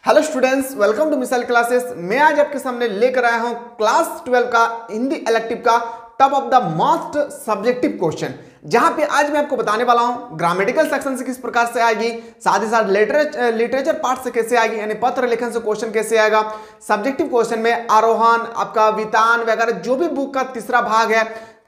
Hello students, welcome to missile classes. मैं आज आपके सामने लेकर आया हूं क्लास 12 का हिंदी इलेक्टिव का top of the most subjective question, जहां पे आज मैं आपको बताने वाला हूं ग्रामेटिकल सेक्शन से किस प्रकार से आएगी, साथ ही साथ लिटरेचर पार्ट से कैसे आएगी, यानी पत्र लेखन से क्वेश्चन कैसे आएगा। सब्जेक्टिव क्वेश्चन में आरोहण, आपका वितान वगैरह जो भी बुक का तीसरा भाग है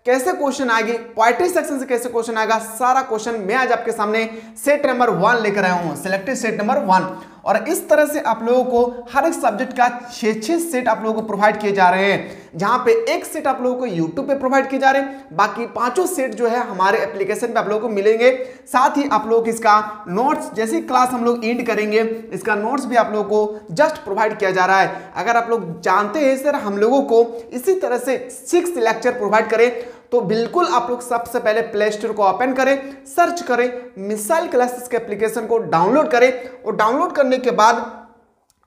कैसे क्वेश्चन आएगी, पोएट्री सेक्शन से कैसे क्वेश्चन आएगा, सारा क्वेश्चन मैं आज आपके सामने सेट नंबर 1 लेकर आया हूं, सिलेक्टेड सेट नंबर 1। और इस तरह से आप लोगों को हर एक सब्जेक्ट का 6 सेट आप लोगों को प्रोवाइड किए जा रहे हैं, जहां पे एक सेट आप लोगों को यूट्यूब पे प्रोवाइड किए जा रहे हैं, बाकी 5 सेट जो है हमारे एप्लीकेशन पे आप लोगों को मिलेंगे। साथ ही आप लोगों को इसका नोट्स, जैसी क्लास हम लोग एंड करेंगे, इसका नोट्स भी आप लोगों को जस्ट प्रोवाइड किया जा रहा है। अगर आप लोग जानते हैं सर हम लोगों को इसी तरह से 6 लेक्चर प्रोवाइड करें, तो बिल्कुल आप लोग सबसे पहले प्ले स्टोर को ओपन करें, सर्च करें, मिसाइल क्लासेस के एप्लीकेशन को डाउनलोड करें, और डाउनलोड करने के बाद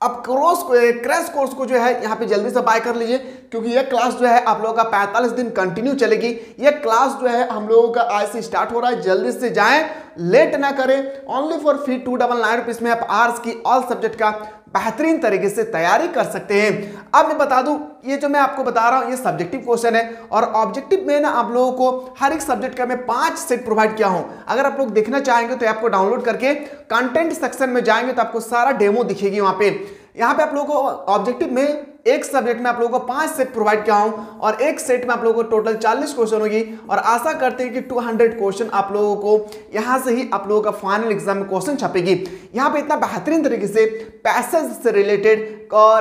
अब क्रैश कोर्स को जो है यहाँ पे जल्दी से बाय कर लीजिए, क्योंकि यह क्लास जो है आप लोगों का 45 दिन कंटिन्यू चलेगी। यह क्लास जो है हम लोगों का आज से स्टार्ट हो रहा है, जल्दी से जाएं, लेट ना करें। ओनली फॉर फी 299 रुपीज में आप आर्ट्स की ऑल सब्जेक्ट का बेहतरीन तरीके से तैयारी कर सकते हैं। अब मैं बता दूं, ये जो मैं आपको बता रहा हूं ये सब्जेक्टिव क्वेश्चन है, और ऑब्जेक्टिव में ना आप लोगों को हर एक सब्जेक्ट का मैं 5 सेट प्रोवाइड किया हूं। अगर आप लोग देखना चाहेंगे तो आपको डाउनलोड करके कंटेंट सेक्शन में जाएंगे तो आपको सारा डेमो दिखेगी वहां पे। यहाँ पे आप लोगों को ऑब्जेक्टिव में एक सब्जेक्ट में आप लोगों को 5 सेट प्रोवाइड किया हूं, और एक सेट में आप लोगों को टोटल 40 क्वेश्चन होगी, और आशा करते हैं कि 200 क्वेश्चन आप लोगों को यहां से ही आप लोगों का फाइनल एग्जाम में क्वेश्चन छपेगी। यहां पे इतना बेहतरीन तरीके से पैसेज से रिलेटेड,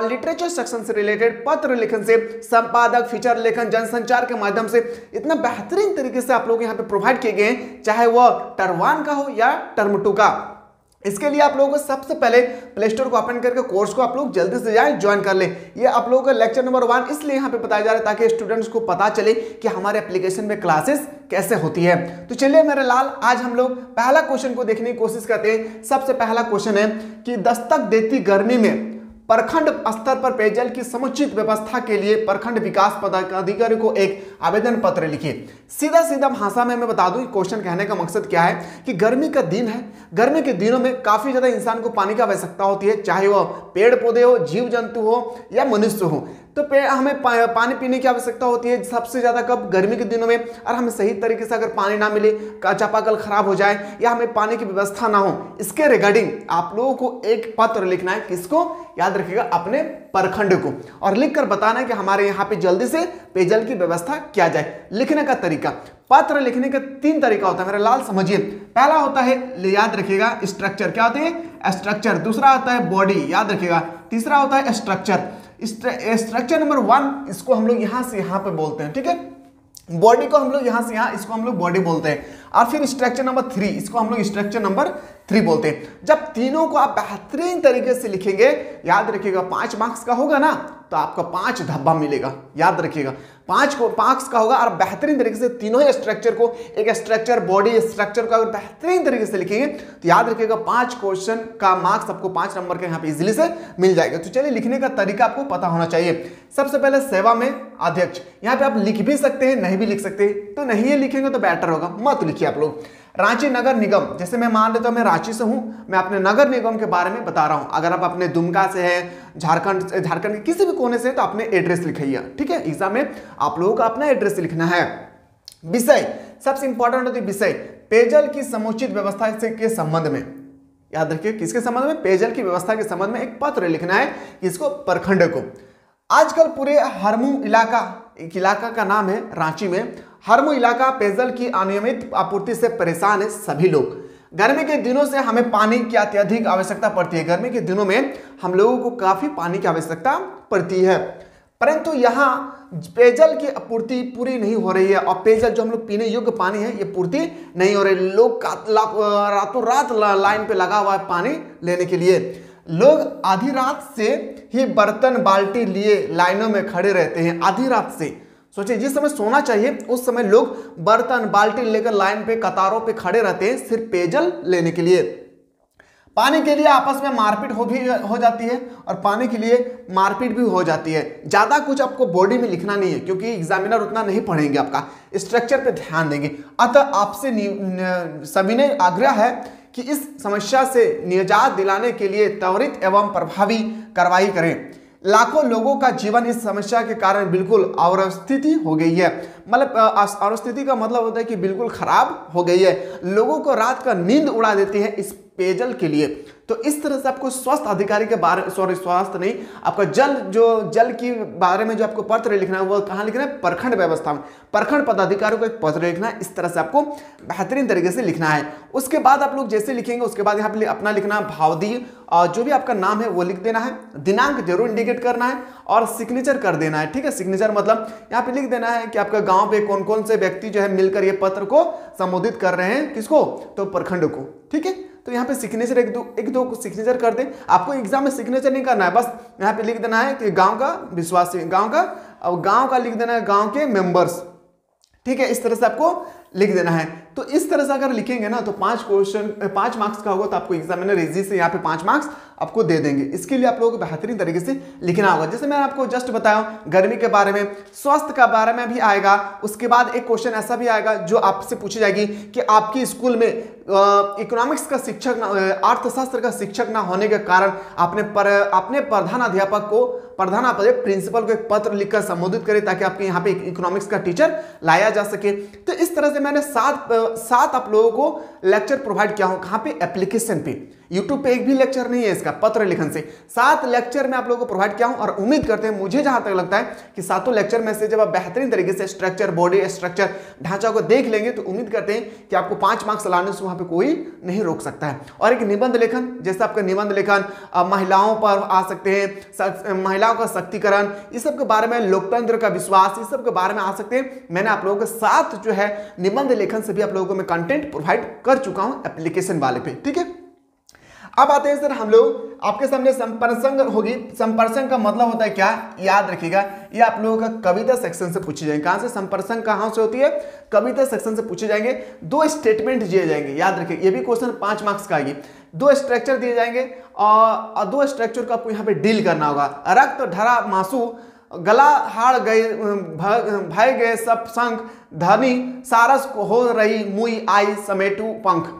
लिटरेचर सेक्शन से रिलेटेड, पत्र लेखन से, संपादक, फीचर लेखन, जनसंचार के माध्यम से इतना बेहतरीन तरीके से आप लोग यहाँ पे प्रोवाइड किए गए हैं, चाहे वह टर्म 1 का हो या टर्म 2 का। इसके लिए आप लोगों को सबसे पहले प्ले स्टोर को ओपन करके कोर्स को आप लोग जल्दी से जाएं, ज्वाइन कर लें। ये आप लोगों का लेक्चर नंबर 1 इसलिए यहाँ पे बताया जा रहा है ताकि स्टूडेंट्स को पता चले कि हमारे एप्लीकेशन में क्लासेस कैसे होती है। तो चलिए मेरे लाल, आज हम लोग पहला क्वेश्चन को देखने की कोशिश करते हैं। सबसे पहला क्वेश्चन है कि दस्तक देती गर्मी में प्रखंड स्तर पर पेयजल की समुचित व्यवस्था के लिए प्रखंड विकास पदाधिकारी को एक आवेदन पत्र लिखिए। सीधा सीधा भाषा में मैं बता दूं क्वेश्चन कहने का मकसद क्या है कि गर्मी का दिन है, गर्मी के दिनों में काफी ज्यादा इंसान को पानी की आवश्यकता होती है, चाहे वह पेड़ पौधे हो, जीव जंतु हो या मनुष्य हो। तो हमें पानी पीने की आवश्यकता होती है सबसे ज्यादा कब, गर्मी के दिनों में। और हमें सही तरीके से अगर पानी ना मिले, चापाकल खराब हो जाए या हमें पानी की व्यवस्था ना हो, इसके रिगार्डिंग आप लोगों को एक पत्र लिखना है। किसको? याद रखिएगा, अपने प्रखंड को, और लिखकर बताना है कि हमारे यहाँ पे जल्दी से पेयजल की व्यवस्था किया जाए। लिखने का तरीका, पत्र लिखने का 3 तरीका होता है मेरे लाल, समझिए। पहला होता है, याद रखिएगा, स्ट्रक्चर। क्या होती है? स्ट्रक्चर। दूसरा होता है बॉडी, याद रखिएगा। तीसरा होता है स्ट्रक्चर। स्ट्रक्चर नंबर 1 इसको हम लोग यहां से यहां पे बोलते हैं, ठीक है। बॉडी को हम लोग यहां से यहां, इसको हम लोग बॉडी बोलते हैं। और फिर स्ट्रक्चर नंबर 3, इसको हम लोग स्ट्रक्चर नंबर 3 बोलते हैं। जब तीनों को आप बेहतरीन तरीके से लिखेंगे, याद रखिएगा 5 मार्क्स का होगा ना, तो आपका 5 धब्बा मिलेगा। याद रखिएगा 5 मार्क्स का होगा, और बेहतरीन तरीके से तीनों ही स्ट्रक्चर को, एक स्ट्रक्चर, बॉडी, स्ट्रक्चर को अगर बेहतरीन तरीके से लिखेंगे तो याद रखिएगा 5 क्वेश्चन का मार्क्स आपको 5 नंबर के यहाँ पे इजीली से मिल जाएगा। तो चलिए, लिखने का तरीका आपको पता होना चाहिए। सबसे पहले सेवा में अध्यक्ष, यहाँ पे आप लिख भी सकते हैं, नहीं भी लिख सकते, तो नहीं लिखेंगे तो बेटर होगा, मत लिखिए आप लोग। रांची नगर निगम, जैसे मैं मान लेता हूं मैं रांची से हूं, मैं अपने नगर निगम के बारे में बता रहा हूं। अगर आप अपने दुमका से हैं, झारखंड के किसी भी कोने से, तो अपने एड्रेस लिखिए, ठीक है। एग्जाम में आप लोगों को अपना एड्रेस लिखना है। विषय, सबसे इंपॉर्टेंट होती है विषय, पेयजल की समुचित व्यवस्था के संबंध में। याद रखिए, किसके संबंध में? पेयजल की व्यवस्था के संबंध में एक पत्र लिखना है, किसको? प्रखंड को। आजकल पूरे हरमू इलाका, एक इलाका का नाम है रांची में, हरमू इलाका पेयजल की अनियमित आपूर्ति से परेशान है सभी लोग। गर्मी के दिनों से हमें पानी की अत्यधिक आवश्यकता पड़ती है। गर्मी के दिनों में हम लोगों को काफी पानी की आवश्यकता पड़ती है, परंतु यहाँ पेयजल की आपूर्ति पूरी नहीं हो रही है, और पेयजल जो हम लोग पीने योग्य पानी है ये पूर्ति नहीं हो रही। लोग रातों रात लाइन पे लगा हुआ है पानी लेने के लिए। लोग आधी रात से ही बर्तन बाल्टी लिए लाइनों में खड़े रहते हैं। आधी रात से, सोचिए, जिस समय सोना चाहिए उस समय लोग बर्तन बाल्टी लेकर लाइन पे, कतारों पे खड़े रहते हैं सिर्फ पेयजल लेने के लिए। पानी के लिए आपस में मारपीट हो जाती है, और पानी के लिए मारपीट भी हो जाती है। ज्यादा कुछ आपको बॉडी में लिखना नहीं है, क्योंकि एग्जामिनर उतना नहीं पढ़ेंगे, आपका स्ट्रक्चर पे ध्यान देंगे। अतः आपसे सभी ने आग्रह है कि इस समस्या से निजात दिलाने के लिए त्वरित एवं प्रभावी कार्रवाई करें। लाखों लोगों का जीवन इस समस्या के कारण बिल्कुल अवस्थिति हो गई है। मतलब अवस्थिति का मतलब होता है कि बिल्कुल खराब हो गई है, लोगों को रात का नींद उड़ा देती है इस पेयजल के लिए। तो इस तरह से आपको स्वास्थ्य अधिकारी के बारे स्वास्थ्य नहीं, आपका जल के बारे में जो आपको पत्र लिखना है वो कहाँ लिखना है, प्रखंड व्यवस्था में, प्रखंड पदाधिकारियों को एक पत्र लिखना है। इस तरह से आपको बेहतरीन तरीके से लिखना है। उसके बाद आप लोग जैसे लिखेंगे उसके बाद यहाँ पे अपना लिखना भावदीय, जो भी आपका नाम है वो लिख देना है, दिनांक जरूर इंडिकेट करना है और सिग्नेचर कर देना है। ठीक है, सिग्नेचर मतलब यहाँ पे लिख देना है कि आपका गांव पे कौन कौन से व्यक्ति जो है मिलकर ये पत्र को संबोधित कर रहे हैं, किसको, तो प्रखंड को। ठीक है, तो यहाँ पे सिग्नेचर एक दो सिग्नेचर कर दें। आपको एग्जाम में सिग्नेचर नहीं करना है, बस यहाँ पे लिख देना है कि गांव का विश्वासी, गांव का लिख देना है गांव के मेंबर्स। ठीक है, इस तरह से आपको लिख देना है। तो इस तरह से अगर लिखेंगे ना तो 5 मार्क्स का होगा, तो आपको एग्जामिनर इजी से यहाँ पे 5 मार्क्स आपको दे देंगे। इसके लिए आप लोगों को बेहतरीन तरीके से लिखना होगा। जैसे मैंने आपको जस्ट बताया गर्मी के बारे में, स्वास्थ्य के बारे में भी आएगा। उसके बाद एक क्वेश्चन ऐसा भी आएगा जो आपसे पूछी जाएगी कि आपकी स्कूल में इकोनॉमिक्स का शिक्षक, अर्थशास्त्र का शिक्षक ना होने के कारण अपने प्रिंसिपल को एक पत्र लिखकर संबोधित करें ताकि आपके यहाँ पे इकोनॉमिक्स का टीचर लाया जा सके। तो इस तरह से मैंने सात आप लोगों को लेक्चर प्रोवाइड किया हूं। कहां पे, एप्लीकेशन पे। यूट्यूब पे एक भी लेक्चर नहीं है इसका, पत्र लिखन से 7 लेक्चर मैं आप लोगों को प्रोवाइड किया हूं। और उम्मीद करते हैं, मुझे जहां तक लगता है कि 7 लेक्चर में से जब आप बेहतरीन तरीके से स्ट्रक्चर, बॉडी स्ट्रक्चर, ढांचा को देख लेंगे तो उम्मीद करते हैं कि आपको 5 मार्क्स लाने से वहां पे कोई नहीं रोक सकता है। और एक निबंध लेखन, जैसे आपका निबंध लेखन महिलाओं पर आ सकते हैं, महिलाओं का शक्तिकरण, इस सब के बारे में, लोकतंत्र का विश्वास, इस सब के बारे में आ सकते हैं। मैंने आप लोगों के साथ जो है निबंध लेखन से भी आप लोगों को मैं कंटेंट प्रोवाइड कर चुका हूं एप्लीकेशन वाले पे। ठीक है, अब आते हैं सर हम लोग आपके सामने संपर्संग होगी। संपर्संग का मतलब होता है क्या, याद रखिएगा, ये आप लोगों का कविता सेक्शन से पूछे जाएंगे। कहां से संपर्संग कहां से होती है, कविता सेक्शन से पूछे जाएंगे। 2 स्टेटमेंट दिए जाएंगे, याद रखिए, ये भी क्वेश्चन 5 मार्क्स का आएगी। 2 स्ट्रक्चर दिए जाएंगे और 2 स्ट्रक्चर को आपको यहाँ पे डील करना होगा। रक्त ढरा मासू, गला हाड़ गए, भय गए सब संख, धनी सारस को हो रही मुई आई समेटू पंख।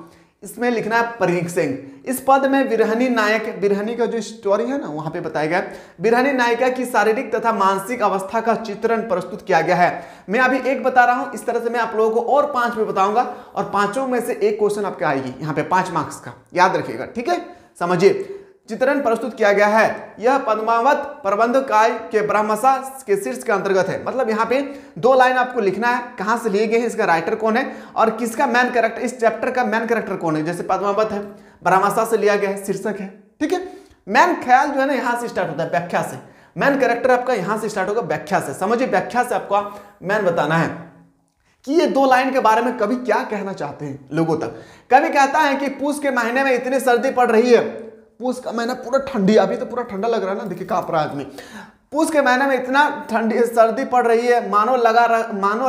इसमें लिखना है परिणिक सिंह। इस पद में बिरहनी नायक, बिरहनी का जो स्टोरी है ना वहां पे बताया गया, बिरहनी नायिका की शारीरिक तथा मानसिक अवस्था का चित्रण प्रस्तुत किया गया है। मैं अभी एक बता रहा हूं, इस तरह से मैं आप लोगों को और 5 में बताऊंगा और 5 में से एक क्वेश्चन आपके आएगी यहाँ पे 5 मार्क्स का, याद रखिएगा। ठीक है, समझिए, चित्रण प्रस्तुत किया गया है। यह पद्मावत प्रबंध काय के ब्रह्मसा के शीर्ष के अंतर्गत है। मतलब यहाँ पे 2 लाइन आपको लिखना है, कहां से लिए गए हैं, इसका राइटर कौन है और किसका मेन कैरेक्टर, इस चैप्टर का मेन कैरेक्टर कौन है। जैसे पद्मावत है, ब्रह्मसा से लिया गया है, शीर्षक है। ठीक है, मेन ख्याल जो है ना यहां से स्टार्ट होता है, व्याख्या से। मेन कैरेक्टर आपका यहां से स्टार्ट होगा, व्याख्या से। समझिए, व्याख्या से आपका मेन बताना है कि ये 2 लाइन के बारे में कवि क्या कहना चाहते हैं लोगों तक। कवि कहता है कि पूस के महीने में इतनी सर्दी पड़ रही है, पूस का महीना पूरा ठंडी, अभी तो पूरा ठंडा लग रहा है ना, देखिए कांप रहा है आदमी। पूस के महीने में इतना ठंडी सर्दी पड़ रही है, मानो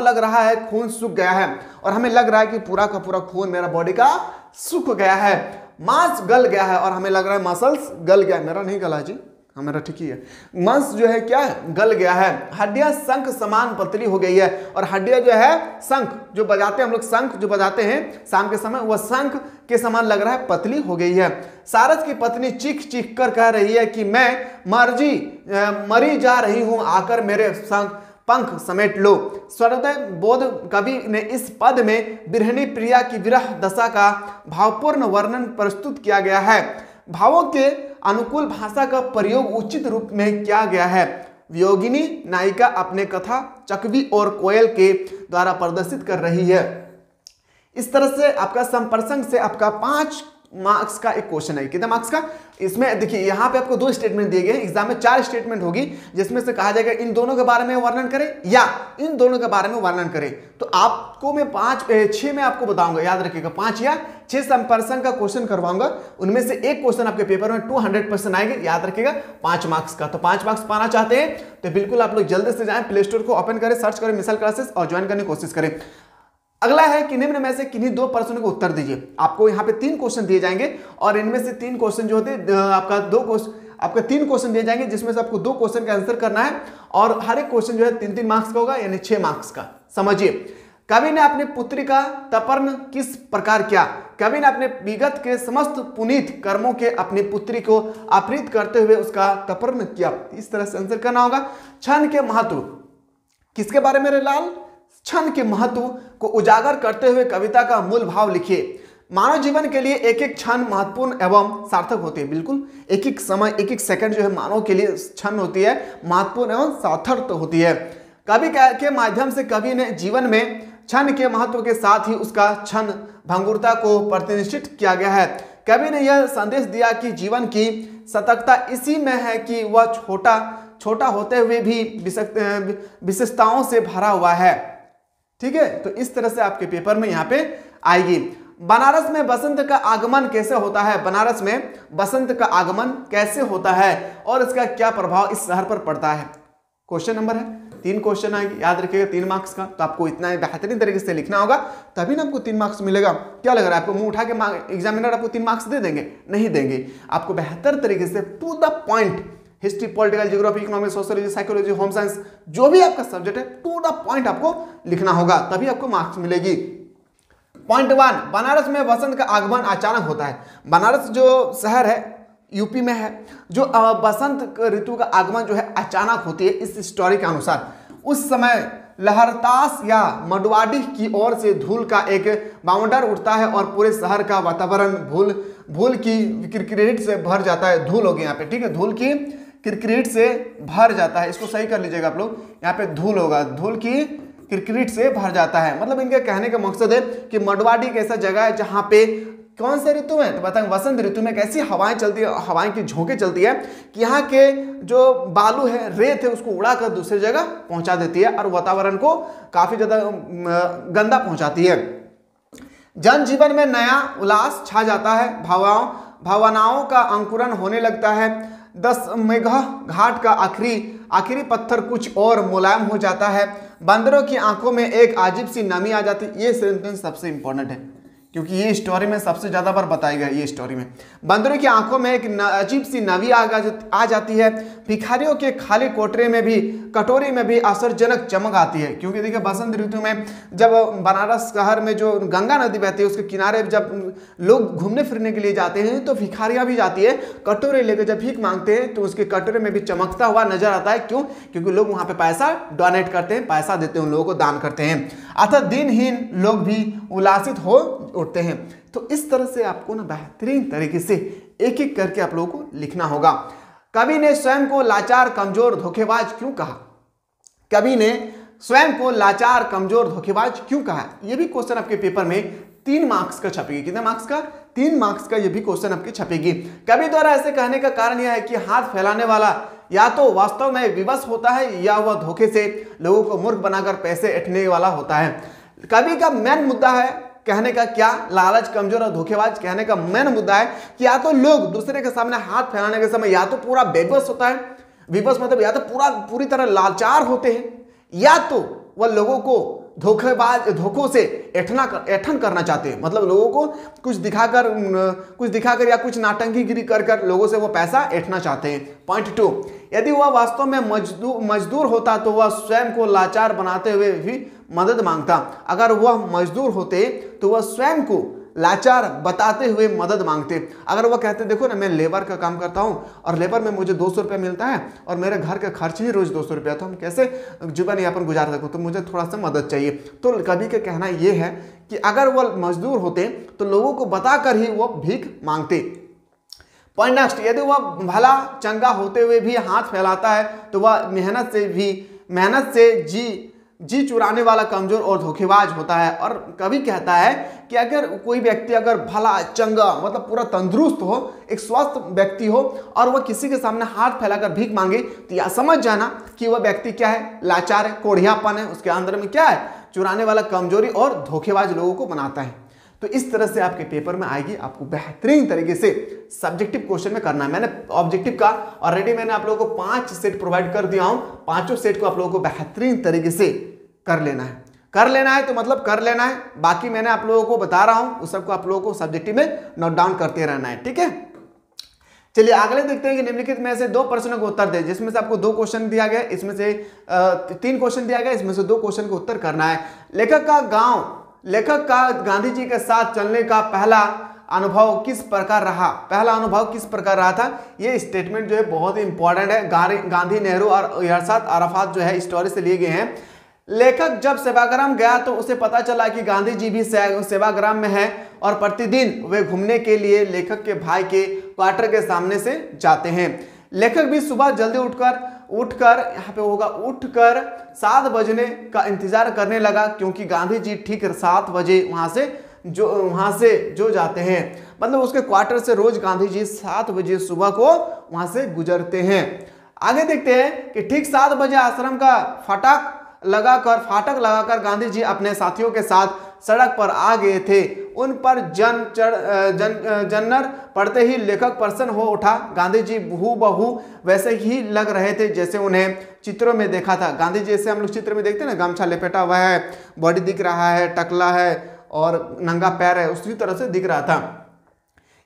लग रहा है खून सूख गया है। और हमें लग रहा है कि पूरा का पूरा खून मेरा बॉडी का सूख गया है, मांस गल गया है और हमें लग रहा है मसल्स गल गया है। मेरा नहीं गला जी, हाँ मेरा ठीक ही है। मांस जो है क्या है, गल गया है। हड्डियां शंख समान पतली हो गई है। और हड्डियां जो है शंख जो बजाते हैं हम लोग, शंख जो बजाते हैं शाम के समय, वह शंख के समान लग रहा है पतली हो गई है। सारस की पत्नी चीख चीख कर कह रही है कि मैं मरी जा रही हूं, आकर मेरे शंख पंख समेट लो। स्वरोदय बोध कवि ने इस पद में बिरहनी प्रिया की विरह दशा का भावपूर्ण वर्णन प्रस्तुत किया गया है। भावों के अनुकूल भाषा का प्रयोग उचित रूप में किया गया है। वियोगिनी नायिका अपने कथा चकवी और कोयल के द्वारा प्रदर्शित कर रही है। इस तरह से आपका संप्रसंग से आपका 5 मार्क्स का एक क्वेश्चन है। कितने मार्क्स का, इसमें देखिए यहाँ पे आपको 2 स्टेटमेंट दिए गए हैं। एग्जाम में 4 स्टेटमेंट होगी जिसमें से कहा जाएगा इन दोनों के बारे में वर्णन करें या इन दोनों के बारे में वर्णन करें। तो आपको मैं 6 में आपको बताऊंगा, याद रखिएगा 5 या 6 संप्रसंग का क्वेश्चन करवाऊंगा। उनमें से एक क्वेश्चन आपके पेपर में 200% आएंगे, याद रखिएगा 5 मार्क्स का। तो 5 मार्क्स पाना चाहते हैं तो बिल्कुल आप लोग जल्दी से जाएं, प्ले स्टोर को ओपन करें, सर्च करें मिसाल क्लासेस और ज्वाइन करने की कोशिश करें। अगला है कि निम्न में से किन्हीं 2 प्रश्नों को उत्तर दीजिए। आपको यहाँ पे 3 क्वेश्चन दिए जाएंगे और इनमें से 3 क्वेश्चन जो होते हैं आपका 3 क्वेश्चन दिए जाएंगे जिसमें से आपको 2 क्वेश्चन का आंसर करना है और हर एक क्वेश्चन जो है 3-3 मार्क्स का होगा, यानी 6 मार्क्स का। समझिए, कवि ने अपनी पुत्री का तर्पण किस प्रकार किया। कवि ने अपने विगत के समस्त पुनीत कर्मों के अपनी पुत्री को अपहृत करते हुए उसका तर्पण किया। इस तरह से आंसर करना होगा। क्षण के महत्व किसके बारे में लाल? क्षण के महत्व को उजागर करते हुए कविता का मूल भाव लिखिए। मानव जीवन के लिए एक एक क्षण महत्वपूर्ण एवं सार्थक होती है। बिल्कुल, एक एक समय, एक एक सेकंड जो है मानव के लिए क्षण होती है, महत्वपूर्ण एवं सार्थक होती है। कवि के माध्यम से कवि ने जीवन में क्षण के महत्व के साथ ही उसका क्षण भंगुरता को प्रतिनिधित्व किया गया है। कवि ने यह संदेश दिया कि जीवन की सतर्कता इसी में है कि वह छोटा होते हुए भी विशेषताओं से भरा हुआ है। ठीक है, तो इस तरह से आपके पेपर में यहाँ पे आएगी। बनारस में बसंत का आगमन कैसे होता है? बनारस में बसंत का आगमन कैसे होता है और इसका क्या प्रभाव इस शहर पर पड़ता है? क्वेश्चन नंबर है, 3 क्वेश्चन आएंगे, याद रखिएगा 3 मार्क्स का। तो आपको इतना बेहतरीन तरीके से लिखना होगा, तभी ना आपको 3 मार्क्स मिलेगा। क्या लग रहा है आपको मुंह उठा के एग्जामिनर आपको 3 मार्क्स दे देंगे? नहीं देंगे। आपको बेहतर तरीके से to the point, history, political, geography, economics, sociology, psychology, home science, जो भी आपका सब्जेक्ट है, टू द पॉइंट आपको लिखना होगा, तभी आपको मार्क्स मिलेगी। पॉइंट 1, बनारस में बसंत का आगमन अचानक होता है। बनारस जो शहर है यूपी में है, जो बसंत ऋतु का आगमन जो है अचानक होती है। इस स्टोरी के अनुसार उस समय लहरतास या मडवाडी की ओर से धूल का एक बाउंडर उठता है और पूरे शहर का वातावरण धूल की किरकिरीट से भर जाता है। धूल होगी यहाँ पे, ठीक है, धूल की किरकिरीट से भर जाता है। इसको सही कर लीजिएगा आप लोग, यहाँ पे धूल होगा, धूल की किरकिरीट से भर जाता है। मतलब इनके कहने का मकसद है कि मडवाडी एक ऐसा जगह है जहाँ पे कौन से ऋतु में, तो बताएंगे बसंत ऋतु में कैसी हवाएं चलती है, हवाएं की झोंके चलती है कि यहाँ के जो बालू है, रेत है, उसको उड़ाकर दूसरी जगह पहुंचा देती है और वातावरण को काफी ज्यादा गंदा पहुंचाती है। जनजीवन में नया उल्लास छा जाता है, भावनाओं का अंकुरन होने लगता है। 10 मेघा घाट का आखिरी पत्थर कुछ और मुलायम हो जाता है। बंदरों की आंखों में एक अजीब सी नमी आ जाती है। ये सेंटेंस सबसे इंपॉर्टेंट है क्योंकि ये स्टोरी में सबसे ज्यादा बार बताई गई। ये स्टोरी में बंदरों की आंखों में एक अजीब सी नमी आ जाती है। भिखारियों के खाली कटोरी में भी आश्चर्यजनक चमक आती है। क्योंकि देखिए बसंत ऋतु में जब बनारस शहर में जो गंगा नदी बहती है उसके किनारे जब लोग घूमने फिरने के लिए जाते हैं तो भिखारियां भी जाती है, कटोरे लेकर जब भीख मांगते हैं तो उसके कटोरे में भी चमकता हुआ नजर आता है। क्यों? क्योंकि लोग वहां पे पैसा डोनेट करते हैं, पैसा देते हैं, उन लोगों को दान करते हैं। अतः दिनहीन लोग भी उल्लासित हो उठते हैं। तो इस तरह से आपको ना बेहतरीन तरीके से एक एक करके आप लोगों को लिखना होगा। कवि ने स्वयं को लाचार, कमजोर, धोखेबाज क्यों कहा? कवि ने स्वयं को लाचार, कमजोर, धोखेबाज क्यों कहा? यह भी क्वेश्चन आपके पेपर में 3 मार्क्स का छपेगी। कितने मार्क्स का? 3 मार्क्स का यह भी क्वेश्चन आपके छपेगी। कवि द्वारा ऐसे कहने का कारण यह है कि हाथ फैलाने वाला या तो वास्तव में विवश होता है या वह धोखे से लोगों को मूर्ख बनाकर पैसे ऐंठने वाला होता है। कवि का मेन मुद्दा है कहने का क्या? लालच, कमजोर और धोखेबाज कहने का मेन मुद्दा है कि या तो लोग दूसरे के सामने हाथ फैलाने के समय या तो पूरा बेबस होता है, विवश मतलब या तो पूरी तरह लाचार होते हैं, या तो वह लोगों को धोखों से ऐठन करना चाहते हैं। मतलब लोगों को कुछ दिखाकर या कुछ नाटंकीगिरी कर लोगों से वो पैसा ऐठना चाहते हैं। पॉइंट 2, यदि वह वास्तव में मजदूर होता तो वह स्वयं को लाचार बनाते हुए भी मदद मांगता। अगर वह मजदूर होते तो वह स्वयं को लाचार बताते हुए मदद मांगते। अगर वह कहते देखो ना मैं लेबर का काम करता हूँ और लेबर में मुझे 200 रुपया मिलता है और मेरे घर का खर्च ही रोज 200 रुपया, तो हम कैसे जीवन यापन गुजार सकूँ, तो मुझे थोड़ा सा मदद चाहिए। तो कवि का कहना यह है कि अगर वह मजदूर होते तो लोगों को बताकर ही वह भीख मांगते। पॉइंट नेक्स्ट, यदि वह भला चंगा होते हुए भी हाथ फैलाता है तो वह मेहनत से जी चुराने वाला, कमजोर और धोखेबाज होता है। और कवि कहता है कि अगर कोई व्यक्ति अगर भला चंगा मतलब पूरा तंदुरुस्त हो, एक स्वस्थ व्यक्ति हो और वह किसी के सामने हाथ फैलाकर भीख मांगे तो यह समझ जाना कि वह व्यक्ति क्या है? लाचार है, कोढ़ियापन है, उसके अंदर में क्या है? चुराने वाला, कमजोरी और धोखेबाज लोगों को बनाता है। तो इस तरह से आपके पेपर में आएगी। आपको बेहतरीन तरीके से सब्जेक्टिव क्वेश्चन में करना है। मैंने ऑब्जेक्टिव का ऑलरेडी मैंने आप लोगों को 5 सेट प्रोवाइड कर दिया हूं। 5 सेट को आप लोगों को बेहतरीन तरीके से कर लेना है तो मतलब कर लेना है। बाकी मैंने आप लोगों को बता रहा हूं उस सबको आप लोगों को सब्जेक्टिव में नोट डाउन करते रहना है, ठीक है। चलिए अगले देखते हैं कि निम्नलिखित में से 2 प्रश्नों को उत्तर दे, जिसमें से आपको 2 क्वेश्चन दिया गया, इसमें से 3 क्वेश्चन दिया गया, इसमें से 2 क्वेश्चन को उत्तर करना है। लेखक का गांधी जी के साथ चलने का पहला अनुभव किस प्रकार रहा, पहला अनुभव किस प्रकार रहा था। ये स्टेटमेंट जो है बहुत ही इंपॉर्टेंट है। गांधी, नेहरू और यारशाद अराफात जो है स्टोरी से लिए गए हैं। लेखक जब सेवाग्राम गया तो उसे पता चला कि गांधी जी भी सेवाग्राम में है और प्रतिदिन वे घूमने के लिए लेखक के भाई के क्वार्टर के सामने से जाते हैं। लेखक भी सुबह जल्दी उठकर यहाँ पे होगा उठकर 7 बजने का इंतजार करने लगा, क्योंकि गांधी जी ठीक 7 बजे वहां से जो जाते हैं, मतलब उसके क्वार्टर से रोज गांधी जी 7 बजे सुबह को वहां से गुजरते हैं। आगे देखते हैं कि ठीक 7 बजे आश्रम का फाटक लगाकर गांधी जी अपने साथियों के साथ सड़क पर आ गए थे। उन पर जनर पढ़ते ही लेखक प्रसन्न हो उठा। गांधी जी हूबहू वैसे ही लग रहे थे जैसे उन्हें चित्रों में देखा था। गांधी जी जैसे हम लोग चित्र में देखते हैं ना, गमछा लपेटा हुआ है, बॉडी दिख रहा है, टकला है और नंगा पैर है, उसी तरह से दिख रहा था।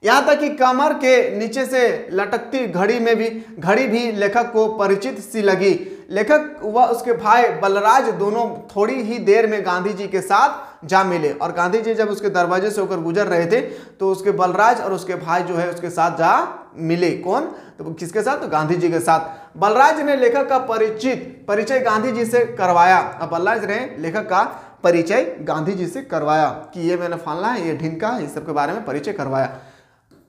यहाँ तक कि कमर के नीचे से लटकती घड़ी भी लेखक को परिचित सी लगी। लेखक व उसके भाई बलराज दोनों थोड़ी ही देर में गांधी जी के साथ जा मिले, और गांधी जी जब उसके दरवाजे से होकर गुजर रहे थे तो उसके बलराज और उसके भाई जो है उसके साथ जा मिले। कौन? तो किसके साथ? तो गांधी जी के साथ। बलराज ने लेखक का परिचय गांधी जी से करवाया। अब बलराज ने लेखक का परिचय गांधी जी से करवाया कि ये मैंने फालना है, ये ढिनका है, इस सब के बारे में परिचय करवाया।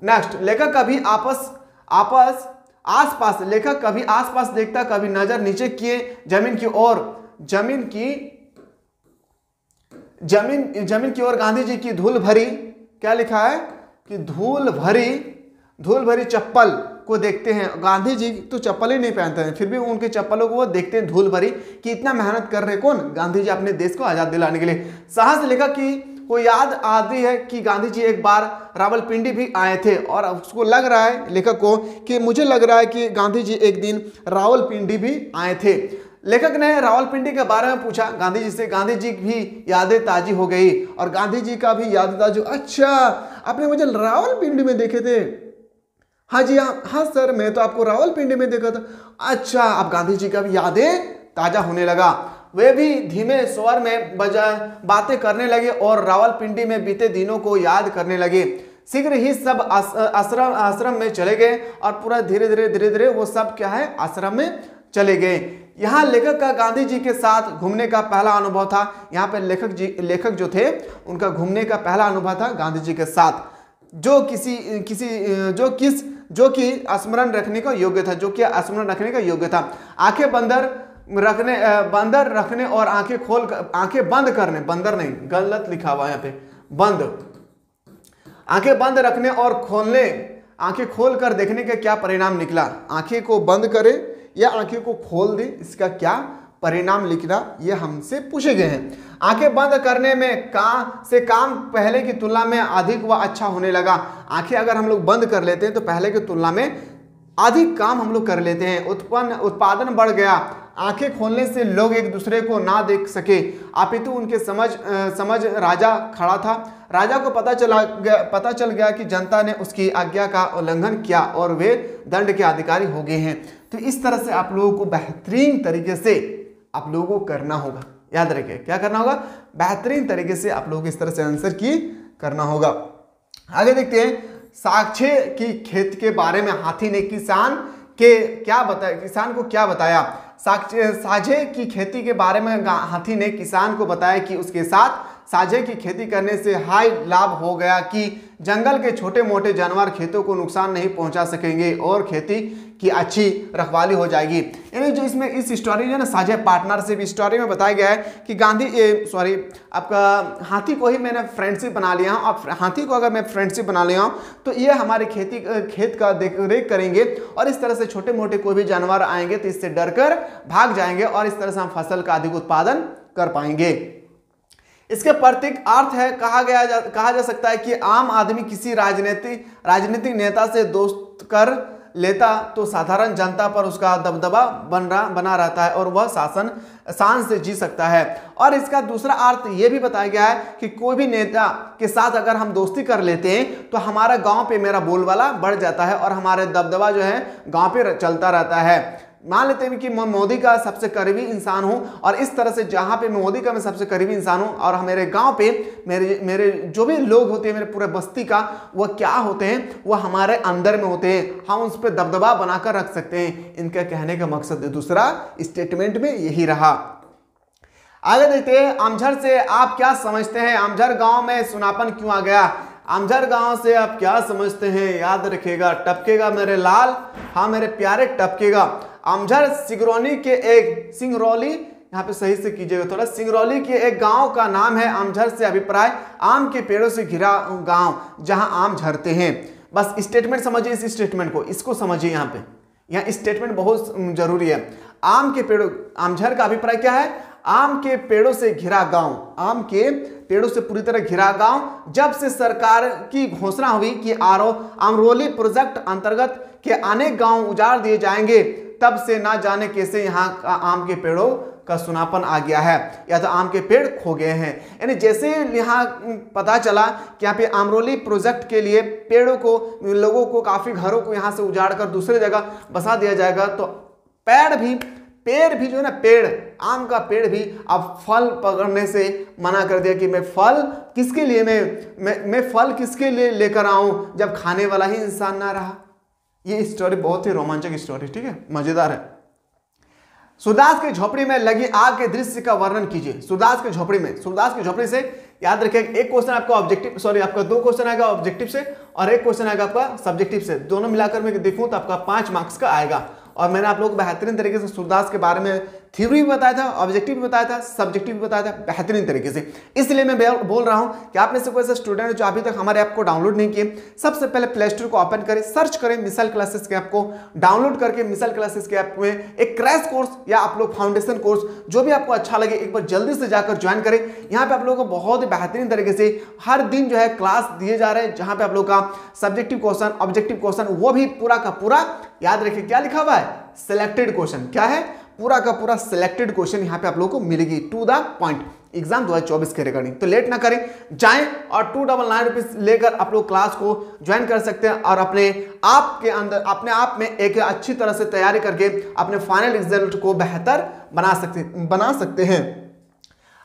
नेक्स्ट, लेखक कभी आसपास देखता, कभी नजर नीचे किए जमीन की ओर गांधी जी की धूल भरी, क्या लिखा है कि धूल भरी चप्पल को देखते हैं। गांधी जी तो चप्पल ही नहीं पहनते हैं, फिर भी उनके चप्पलों को वो देखते हैं धूल भरी, कि इतना मेहनत कर रहे कौन? गांधी जी अपने देश को आजाद दिलाने के लिए। साहस लेखक की को याद आती है कि गांधी जी एक बार रावलपिंडी भी आए थे, और उसको लग रहा है लेखक को कि मुझे लग रहा है कि गांधी जी एक दिन रावलपिंडी भी आए थे। लेखक ने रावलपिंडी के बारे में पूछा गांधी जी से। गांधी जी भी यादें ताजी हो गई और गांधी जी का भी याद ताजी। अच्छा, आपने मुझे रावलपिंडी में देखे थे? हाँ जी, हाँ सर, मैं तो आपको रावलपिंडी में देखा था। अच्छा, अब गांधी जी का भी यादें ताजा होने लगा। वे भी धीमे स्वर में बातें करने लगे और रावलपिंडी में बीते दिनों को याद करने लगे। शीघ्र ही सब आश्रम में चले गए और पूरा धीरे धीरे वो सब क्या है, आश्रम में चले गए। यहाँ लेखक का गांधी जी के साथ घूमने का पहला अनुभव था। यहाँ पे लेखक जो थे उनका घूमने का पहला अनुभव था गांधी जी के साथ, जो कि स्मरण रखने का योग्य था। आंखें बंदर रखने और आंखें बंद करने, बंदर नहीं, गलत लिखा हुआ यहाँ पे, आंखें बंद रखने और आंखें खोल कर देखने का क्या परिणाम निकला। आंखें को बंद करे या आंखें को खोल दे, इसका क्या परिणाम लिखना, ये हमसे पूछे गए हैं। आंखें बंद करने में काम पहले की तुलना में अधिक व अच्छा होने लगा। आंखें अगर हम लोग बंद कर लेते हैं तो पहले की तुलना में अधिक काम हम लोग कर लेते हैं। उत्पादन बढ़ गया। आंखें खोलने से लोग एक दूसरे को ना देख सके, अपितु उनके समझ राजा खड़ा था। राजा को पता चल गया कि जनता ने उसकी आज्ञा का उल्लंघन किया और वे दंड के अधिकारी हो गए हैं। तो इस तरह से आप लोगों को बेहतरीन तरीके से आप लोगों को करना होगा। याद रखिए, क्या करना होगा? बेहतरीन तरीके से आप लोगों को इस तरह से आंसर की करना होगा। आगे देखते हैं, साझे की खेती के बारे में हाथी ने किसान को क्या बताया। साझे की खेती के बारे में हाथी ने किसान को बताया कि उसके साथ साझे की खेती करने से हाई लाभ हो गया कि जंगल के छोटे मोटे जानवर खेतों को नुकसान नहीं पहुंचा सकेंगे और खेती की अच्छी रखवाली हो जाएगी। यानी जो इसमें इस स्टोरी जो है ना, साझे पार्टनरशिप स्टोरी में बताया गया है कि आपका हाथी को ही मैंने फ्रेंडशिप बना लिया हूँ। अब हाथी को अगर मैं फ्रेंडशिप बना लिया हूँ तो ये हमारे खेत का देख रेख करेंगे और इस तरह से छोटे मोटे कोई भी जानवर आएंगे तो इससे डर कर भाग जाएंगे और इस तरह से हम फसल का अधिक उत्पादन कर पाएंगे। इसके प्रतीक अर्थ है, कहा जा सकता है कि आम आदमी किसी राजनीतिक नेता से दोस्त कर लेता तो साधारण जनता पर उसका दबदबा बना रहता है और वह शान से जी सकता है। और इसका दूसरा अर्थ यह भी बताया गया है कि कोई भी नेता के साथ अगर हम दोस्ती कर लेते हैं तो हमारा गांव पे मेरा बोलबाला बढ़ जाता है और हमारे दबदबा जो है गांव पे चलता रहता है। मान लेते हैं कि मैं मोदी का सबसे करीबी इंसान हूं, और इस तरह से जहां पे मोदी का मैं सबसे करीबी इंसान हूं, और मेरे गांव पे मेरे जो भी लोग होते हैं मेरे पूरे बस्ती का, वह क्या होते हैं, वह हमारे अंदर में होते हैं, हम उस पर दबदबा बनाकर रख सकते हैं। इनका कहने का मकसद दूसरा स्टेटमेंट में यही रहा। आगे देखते हैं, अमझर से आप क्या समझते हैं? अमझर गांव में सुनापन क्यों आ गया? अमझर गांव से आप क्या समझते हैं? याद रखिएगा, टपकेगा मेरे लाल, हाँ मेरे प्यारे टपकेगा। अमझर सिंगरौली के एक, सिंगरौली यहाँ पे सही से कीजिएगा थोड़ा, सिंगरौली के एक गांव का नाम है। अमझर से अभिप्राय आम के पेड़ों से घिरा गांव जहां आम झरते हैं। बस स्टेटमेंट समझिए, इस स्टेटमेंट को, इसको समझिए। यहाँ स्टेटमेंट बहुत जरूरी है। आम के पेड़ों, अमझर का अभिप्राय क्या है? आम के पेड़ों से घिरा गांव, आम के पेड़ों से पूरी तरह घिरा गांव। जब से सरकार की घोषणा हुई कि अमरोली प्रोजेक्ट अंतर्गत के अनेक गांव उजाड़ दिए जाएंगे, तब से ना जाने कैसे यहाँ आम के पेड़ों का सुनापन आ गया है, या तो आम के पेड़ खो गए हैं। यानी जैसे यहाँ पता चला कि यहाँ पे अमरोली प्रोजेक्ट के लिए पेड़ों को, लोगों को, काफी घरों को यहाँ से उजाड़ कर दूसरे जगह बसा दिया जाएगा, तो पेड़ भी जो है ना, पेड़, आम का पेड़ भी अब फल पकड़ने से मना कर दिया कि मैं फल किसके लिए, मैं फल किसके लिए लेकर आऊं जब खाने वाला ही इंसान ना रहा। ये स्टोरी बहुत ही रोमांचक स्टोरी, ठीक है, मजेदार है। सूरदास की झोपड़ी में लगी आग के दृश्य का वर्णन कीजिए। सूरदास की झोपड़ी से याद रखिए, एक क्वेश्चन आपका ऑब्जेक्टिव, सॉरी आपका 2 क्वेश्चन आएगा ऑब्जेक्टिव से, और 1 क्वेश्चन आएगा आपका सब्जेक्टिव से। दोनों मिलाकर मैं देखूं तो आपका 5 मार्क्स का आएगा। और मैंने आप लोगों को बेहतरीन तरीके से सूरदास के बारे में थ्योरी भी बताया था, ऑब्जेक्टिव भी बताया था, सब्जेक्टिव भी बताया था बेहतरीन तरीके से। इसलिए मैं बोल रहा हूं कि आप में से कोई ऐसा स्टूडेंट जो अभी तक हमारे ऐप को डाउनलोड नहीं किए, सबसे पहले प्ले स्टोर को ओपन करें, सर्च करें मिसाइल क्लासेस के ऐप को, डाउनलोड करके मिसाइल क्लासेस के ऐप में एक क्रैश कोर्स या आप लोग फाउंडेशन कोर्स जो भी आपको अच्छा लगे, एक बार जल्दी से जाकर ज्वाइन करें। यहाँ पे आप लोगों को बहुत ही बेहतरीन तरीके से हर दिन जो है क्लास दिए जा रहे हैं, जहां पे आप लोग का सब्जेक्टिव क्वेश्चन, ऑब्जेक्टिव क्वेश्चन, वो भी पूरा का पूरा, याद रखिए क्या लिखा हुआ है, सिलेक्टेड क्वेश्चन। क्या है? पूरा का पूरा सिलेक्टेड क्वेश्चन यहाँ पे आप लोगों को मिलेगी, टू द पॉइंट, एग्जाम 2024 के रिगार्डिंग। तो लेट ना करें, जाएं और 299 रुपीज लेकर आप लोग क्लास को ज्वाइन कर सकते हैं, और अपने आप के अंदर, अपने आप में एक अच्छी तरह से तैयारी करके अपने फाइनल रिजल्ट को बेहतर बना सकते हैं।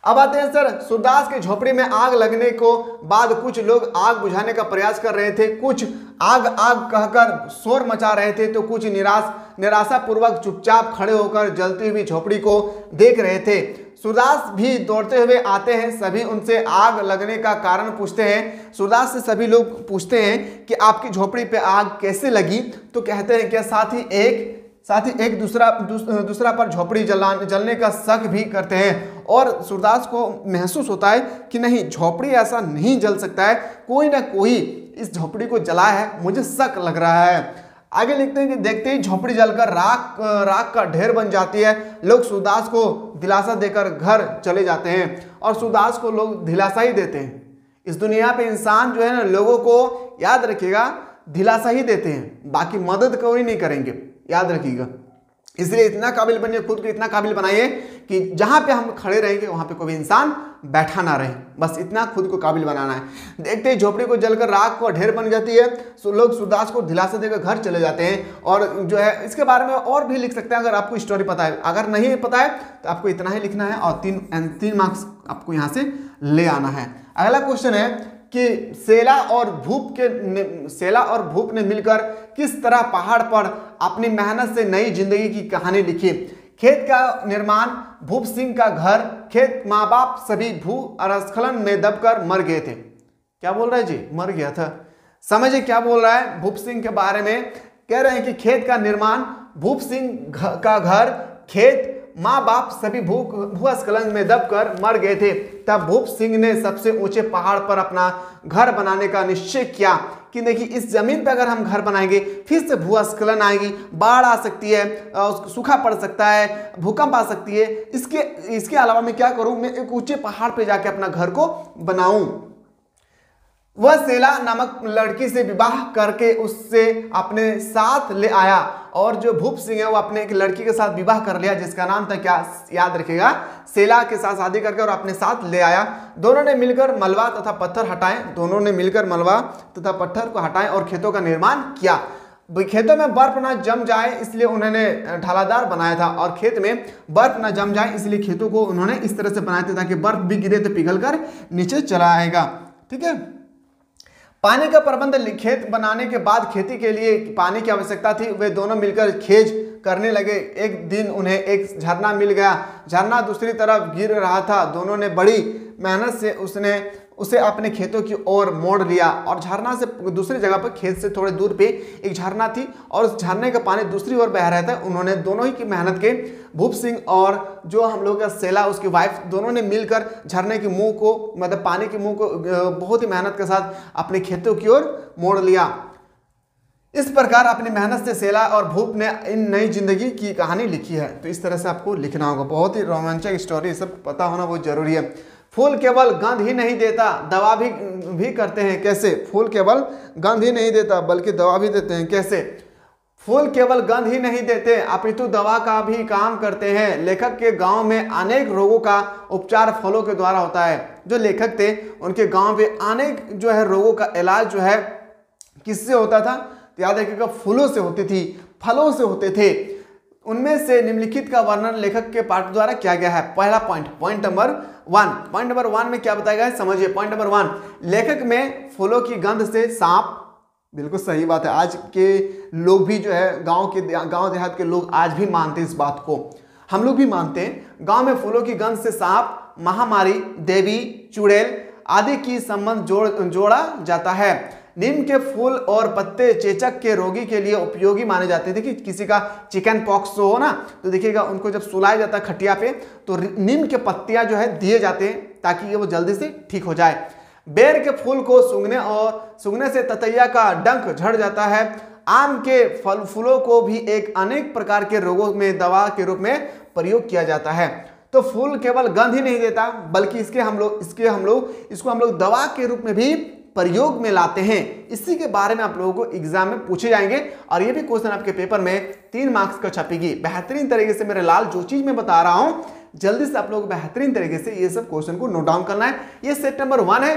अब आते हैं सर, सूरदास की झोपड़ी में आग लगने को बाद कुछ लोग आग बुझाने का प्रयास कर रहे थे, कुछ आग कहकर शोर मचा रहे थे, तो कुछ निराशापूर्वक चुपचाप खड़े होकर जलती हुई झोपड़ी को देख रहे थे। सूरदास भी दौड़ते हुए आते हैं, सभी उनसे आग लगने का कारण पूछते हैं। सूरदास से सभी लोग पूछते हैं कि आपकी झोपड़ी पे आग कैसे लगी, तो कहते हैं कि साथ ही एक दूसरा पर झोपड़ी जलने का शक भी करते हैं, और सूरदास को महसूस होता है कि नहीं, झोपड़ी ऐसा नहीं जल सकता है, कोई ना कोई इस झोपड़ी को जलाया है, मुझे शक लग रहा है। आगे लिखते हैं कि देखते ही झोपड़ी जलकर राख का ढेर बन जाती है। लोग सूरदास को दिलासा देकर घर चले जाते हैं, और सूरदास को लोग दिलासा ही देते हैं। इस दुनिया पे इंसान जो है ना, लोगों को याद रखिएगा दिलासा ही देते हैं, बाकी मदद कोई नहीं करेंगे, याद रखिएगा। इसलिए इतना काबिल बनिए, खुद को इतना काबिल बनाइए कि जहां पे हम खड़े रहेंगे वहां पे कोई इंसान बैठा ना रहे, बस इतना खुद को काबिल बनाना है। देखते ही झोपड़ी को जलकर राख को ढेर बन जाती है, लोग सूरदास को दिलासा देकर घर चले जाते हैं। और जो है इसके बारे में और भी लिख सकते हैं अगर आपको स्टोरी पता है, अगर नहीं पता है तो आपको इतना ही लिखना है, और 3 मार्क्स आपको यहाँ से ले आना है। अगला क्वेश्चन है कि सेला और भूप ने मिलकर किस तरह पहाड़ पर अपनी मेहनत से नई जिंदगी की कहानी लिखी। खेत का निर्माण, भूप सिंह का घर, खेत, माँ बाप सभी भूस्खलन में दबकर मर गए थे। क्या बोल रहा है जी? मर गया था। समझिए क्या बोल रहा है भूप सिंह के बारे में। कह रहे हैं कि खेत का निर्माण, भूप सिंह का घर, खेत, माँ बाप सभी भूस्खलन में दबकर मर गए थे। तब भूप सिंह ने सबसे ऊंचे पहाड़ पर अपना घर बनाने का निश्चय किया कि देखिए इस जमीन पर अगर हम घर बनाएंगे फिर से भूस्खलन आएगी, बाढ़ आ सकती है, सूखा पड़ सकता है, भूकंप आ सकती है। इसके अलावा मैं क्या करूं, मैं एक ऊंचे पहाड़ पे जाके अपना घर को बनाऊं। वह सेला नामक लड़की से विवाह करके उससे अपने साथ ले आया, और जो भूप सिंह है वो अपने एक लड़की के साथ विवाह कर लिया जिसका नाम था, क्या याद रखिएगा, सेला के साथ शादी करके और अपने साथ ले आया। दोनों ने मिलकर मलबा तथा पत्थर हटाए, और खेतों का निर्माण किया। खेतों में बर्फ ना जम जाए इसलिए उन्होंने ढालादार बनाया था, और खेत में बर्फ ना जम जाए इसलिए खेतों को उन्होंने इस तरह से बनाया था ताकि बर्फ भी गिरे तो पिघल कर नीचे चला आएगा। ठीक है। पानी का प्रबंध, खेत बनाने के बाद खेती के लिए पानी की आवश्यकता थी, वे दोनों मिलकर खेज करने लगे। एक दिन उन्हें एक झरना मिल गया, झरना दूसरी तरफ गिर रहा था। दोनों ने बड़ी मेहनत से उसे अपने खेतों की ओर मोड़ लिया, और झरना से दूसरी जगह पर खेत से थोड़े दूर पे एक झरना थी और उस झरने का पानी दूसरी ओर बह रहा था। उन्होंने दोनों ही की मेहनत के, भूप सिंह और जो हम लोग का सेला उसकी वाइफ, दोनों ने मिलकर झरने के मुंह को, मतलब पानी के मुंह को बहुत ही मेहनत के साथ अपने खेतों की ओर मोड़ लिया। इस प्रकार अपनी मेहनत से सेला और भूप ने इन नई जिंदगी की कहानी लिखी है। तो इस तरह से आपको लिखना होगा। बहुत ही रोमांचक स्टोरी, सब पता होना बहुत जरूरी है। फूल केवल गंध ही नहीं देता, दवा भी करते हैं। कैसे? फूल केवल गंध ही नहीं देता बल्कि दवा भी देते हैं। कैसे? फूल केवल गंध ही नहीं देते अपितु दवा का भी काम करते हैं। लेखक के गांव में अनेक रोगों का उपचार फलों के द्वारा होता है। जो लेखक थे उनके गांव में अनेक जो है रोगों का इलाज जो है किससे होता था? तो याद रखिएगा, फूलों से होती थी, फलों से होते थे। उनमें से निम्नलिखित का वर्णन लेखक के पाठ द्वारा किया गया है। पहला पॉइंट नंबर वन में क्या बताया गया है, समझिए। पॉइंट नंबर 1, लेखक में फूलों की गंध से सांप, बिल्कुल सही बात है। आज के लोग भी जो है गांव देहात के लोग आज भी मानते हैं इस बात को, हम लोग भी मानते हैं। गांव में फूलों की गंध से सांप, महामारी, देवी, चुड़ैल आदि की संबंध जोड़ा जाता है। नीम के फूल और पत्ते चेचक के रोगी के लिए उपयोगी माने जाते थे। कि किसी का चिकन पॉक्स हो ना, तो देखिएगा उनको जब सुलाया जाता है खटिया पे, तो नीम के पत्तियां जो है दिए जाते हैं ताकि ये वो जल्दी से ठीक हो जाए। बेर के फूल को सूंघने से ततैया का डंक झड़ जाता है। आम के फूलों को भी अनेक प्रकार के रोगों में दवा के रूप में प्रयोग किया जाता है। तो फूल केवल गंध ही नहीं देता बल्कि इसको हम लोग दवा के रूप में भी प्रयोग में लाते हैं। इसी के बारे में आप लोगों को एग्जाम में पूछे जाएंगे, और ये भी क्वेश्चन आपके पेपर में 3 मार्क्स का छपेगी। बेहतरीन तरीके से मेरे लाल जो चीज मैं बता रहा हूं, जल्दी से आप लोग बेहतरीन तरीके से ये सब क्वेश्चन को नोट डाउन करना है। ये सेट नंबर 1 है।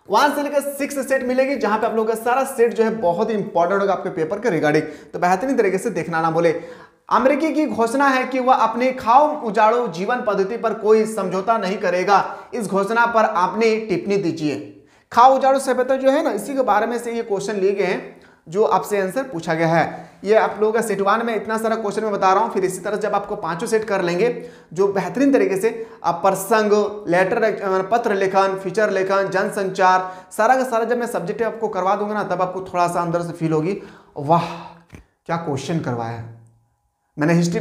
1 से लेकर 6 सेट मिलेगी, जहां पे आप लोगों का सारा सेट जो है बहुत ही इंपॉर्टेंट होगा आपके पेपर के रिगार्डिंग। तो बेहतरीन तरीके से देखना ना बोले। अमेरिकी की घोषणा है कि वह अपनी खाओ उजाड़ो जीवन पद्धति पर कोई समझौता नहीं करेगा। इस घोषणा पर आपने टिप्पणी दीजिए। खाओ उजाड़ो सभ्यता जो है ना, इसी के बारे में से ये क्वेश्चन लिए गए हैं जो आपसे आंसर पूछा गया है। ये आप लोगों का सेट 1 में इतना सारा क्वेश्चन मैं बता रहा हूँ। फिर इसी तरह जब आपको 5 सेट कर लेंगे, जो बेहतरीन तरीके से आप प्रसंग, लेटर, पत्र लेखन, फीचर लेखन, जनसंचार, सारा का सारा जब मैं सब्जेक्ट आपको करवा दूंगा ना, तब आपको थोड़ा सा अंदर से फील होगी, वाह क्या क्वेश्चन करवाया है मैंने। हिस्ट्री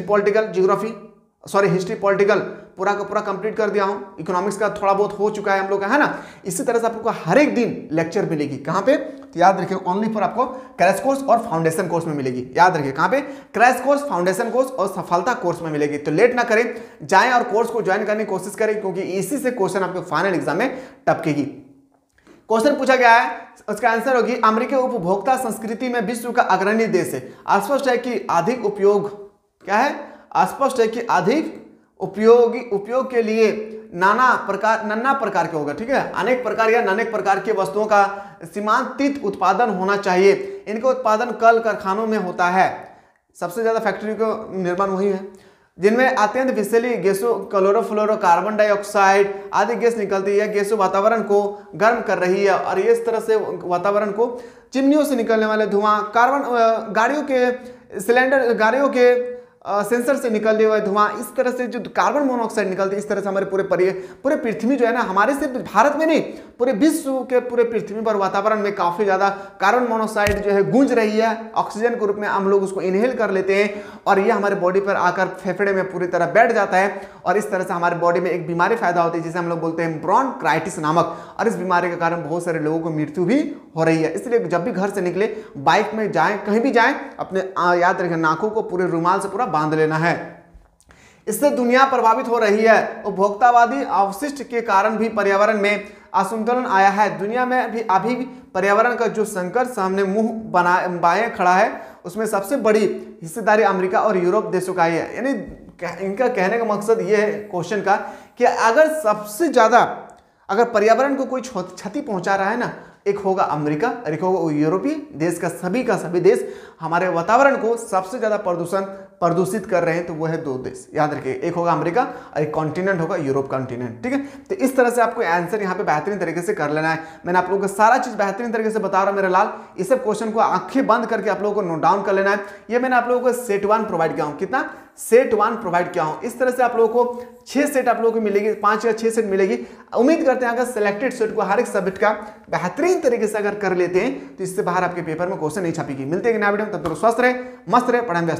पॉलिटिकल पूरा का पूरा कंप्लीट कर दिया हूं। इकोनॉमिक्स का थोड़ा बहुत हो चुका है हम लोग का, है ना। इसी तरह से आपको हर एक दिन लेक्चर मिलेगी। कहां पे? तो याद रखिए, ओनली फॉर आपको क्रैश कोर्स और फाउंडेशन कोर्स में मिलेगी। याद रखिए कहां पे? क्रैश कोर्स, फाउंडेशन कोर्स और सफलता कोर्स में मिलेगी। तो लेट ना करें, जाएं और कोर्स को ज्वाइन करने की कोशिश करें, क्योंकि इसी से क्वेश्चन आपके फाइनल एग्जाम में टपकेगी। क्वेश्चन पूछा गया है, उसका आंसर होगी अमेरिकी उपभोक्ता संस्कृति में विश्व का अग्रणी देश है। स्पष्ट है कि अधिक उपयोग क्या है? स्पष्ट है कि अधिक उपयोग के लिए नन्ना प्रकार के होगा। ठीक है, अनेक प्रकार या अनेक प्रकार के वस्तुओं का सीमांतित उत्पादन होना चाहिए। इनका उत्पादन कल कारखानों में होता है। सबसे ज्यादा फैक्ट्री का निर्माण वही है जिनमें अत्यंत विषैली गैसों, क्लोरोफ्लोरो, कार्बन डाइऑक्साइड आदि गैस निकलती है। गैसों वातावरण को गर्म कर रही है, और इस तरह से वातावरण को चिमनियों से निकलने वाले धुआं, कार्बन, गाड़ियों के सिलेंडर, गाड़ियों के सेंसर से निकलते हुए धुआं, इस तरह से जो कार्बन मोनोऑक्साइड निकलती है, इस तरह से हमारे पूरे पृथ्वी जो है ना, हमारे सिर्फ भारत में नहीं, पूरे विश्व के पूरे पृथ्वी पर वातावरण में काफी ज्यादा कार्बन मोनोऑक्साइड जो है गूंज रही है। ऑक्सीजन के रूप में हम लोग उसको इनहेल कर लेते हैं, और ये हमारे बॉडी पर आकर फेफड़े में पूरी तरह बैठ जाता है, और इस तरह से हमारे बॉडी में एक बीमारी पैदा होती है जिसे हम लोग बोलते हैं ब्रोंकाइटिस नामक। और इस बीमारी के कारण बहुत सारे लोगों को मृत्यु भी हो रही है। इसलिए जब भी घर से निकले, बाइक में जाएं, कहीं भी जाएं, अपने याद रखें नाकों को पूरे रुमाल से पूरा बांध लेना है। इससे दुनिया प्रभावित हो रही है। उपभोक्तावादी अवशिष्ट के कारण भी पर्यावरण में असंतुलन आया है। दुनिया में भी अभी पर्यावरण का जो संकट सामने मुंह बाएं खड़ा है, उसमें सबसे बड़ी हिस्सेदारी अमेरिका और यूरोप देशों का ही है। यानी इनका कहने का मकसद ये है क्वेश्चन का कि अगर सबसे ज्यादा अगर पर्यावरण को कोई क्षति पहुंचा रहा है ना, एक होगा अमेरिका और एक होगा यूरोपीय देश का सभी देश हमारे वातावरण को सबसे ज्यादा प्रदूषित कर रहे हैं, तो वो है 2 देश, याद रखिए, एक होगा अमेरिका और एक कॉन्टिनेंट होगा यूरोप कॉन्टिनेंट। ठीक है, तो इस तरह से आपको आंसर यहाँ पे बेहतरीन तरीके से कर लेना है। मैंने आप लोगों को सारा चीज बेहतरीन तरीके से बता रहा हूँ मेरे लाल, इस सब क्वेश्चन को आंखें बंद करके आप लोगों को नोट डाउन कर लेना है। ये मैंने आप लोगों को सेट 1 प्रोवाइड किया हूँ, कितना सेट 1 प्रोवाइड किया हूँ। इस तरह से आप लोगों को 6 सेट आप लोगों को मिलेगी, 5 या 6 सेट मिलेगी। उम्मीद करते हैं अगर सिलेक्टेड सेट को हर एक सब्जेक्ट का बेहतरीन तरीके से अगर कर लेते हैं तो इससे बाहर आपके पेपर में क्वेश्चन नहीं छपेगी। मिलते हैं नया वीडियो में, तब तक स्वस्थ रहे, मस्त रहे, पढ़ाई में व्यस्त रहे।